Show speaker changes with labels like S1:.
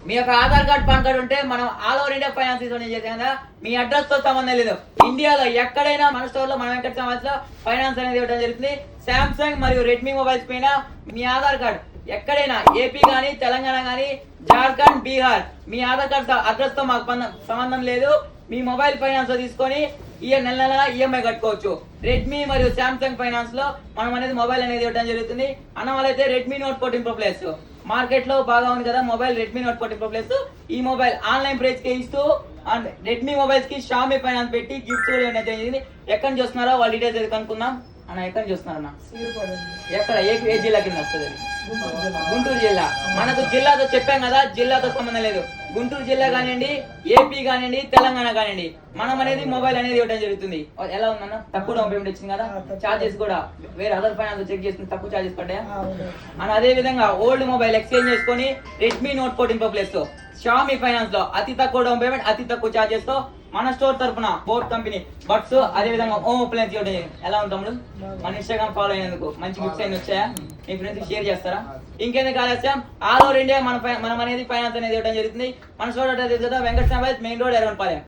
S1: మీ యొక్క Aadhaar card pan card ఉంటే మనం ఆల్ ఓవర్ ఇండియా ఫైనాన్స్ చేసాం కదా. మీ అడ్రస్ తో సంబంధం లేదు. ఇండియాలో ఎక్కడైనా మన స్టోర్ లో మనం ఎక్కడ సంబంధించిన ఫైనాన్స్ అనేది ఇవ్వడం జరుగుతుంది. శాంసంగ్ మరియు రెడ్మీ మొబైల్స్ పైన మీ ఆధార్ కార్డ్ ఎక్కడైనా ఏపీ గానీ తెలంగాణ గానీ జార్ఖండ్ బీహార్ మీ ఆధార్ కార్డ్ అడ్రస్ తో మాకు సంబంధం లేదు. మీ మొబైల్ ఫైనాన్స్ లో తీసుకొని నెల నెల ఈఎంఐ కట్టుకోవచ్చు. రెడ్మీ మరియు శాంసంగ్ ఫైనాన్స్ లో మనం అనేది మొబైల్ అనేది ఇవ్వడం జరుగుతుంది. అన్న వాళ్ళైతే Redmi note 14 Pro plus market లో బాగా ఉంది కదా mobile Redmi note 14 Pro plus. ఈ మొబైల్ ఆన్లైన్ ప్రైస్ కి ఇస్తూ అండ్ రెడ్మీ మొబైల్స్ కి షామీ ఫైనాన్స్ పెట్టి గిఫ్ట్స్ కూడా ఇవ్వడం జరిగింది. ఎక్కడ చూస్తున్నారో వాళ్ళ డీటెయిల్స్ అయితే కనుక్కుందాం. అన్న ఎక్కడ చూస్తున్నారన్న? ఎక్కడ ఏ జిల్లా కింద వస్తుంది? గుంటూరు జిల్లా. మనకు జిల్లాతో చెప్పాం కదా, జిల్లాతో సంబంధం లేదు. గుంటూరు జిల్లా కానివ్వండి, ఏపీ కానివ్వండి, తెలంగాణ కానివ్వండి మనం అనేది మొబైల్ అనేది ఇవ్వడం జరుగుతుంది. ఎలా ఉందన్న? తక్కువ డౌన్ పేమెంట్ వచ్చింది కదా, చార్జెస్ కూడా వేరే అదర్ ఫైనాన్స్ చెక్ చేసుకుని తక్కువ చార్జెస్ పడ్డాయా? అండ్ అదే విధంగా ఓల్డ్ మొబైల్ ఎక్స్చేంజ్ చేసుకొని Redmi note 14 Pro plus Xiaomi finance లో అతి తక్కువ డౌన్ పేమెంట్ అతి తక్కువ చార్జెస్ తో మన స్టోర్ తరపున బోట్ కంపెనీ బట్స్ అదే విధంగా హోమ్ అప్లయన్స్ ఇవ్వడం. ఎలా ఉంటాము? మన ఇన్స్టాగ్రామ్ ఫాలో అయినందుకు మంచి గిఫ్ట్స్ అయినా వచ్చాయా? మీ ఫ్రెండ్స్ షేర్ చేస్తారా? ఇంకెందుకు ఆలస్యం, ఆల్ ఓవర్ ఇండియా మనం అనేది ఫైనాన్స్ అనేది ఇవ్వడం జరుగుతుంది. మన store address Venkata main road ఎర్రవనపాలెం.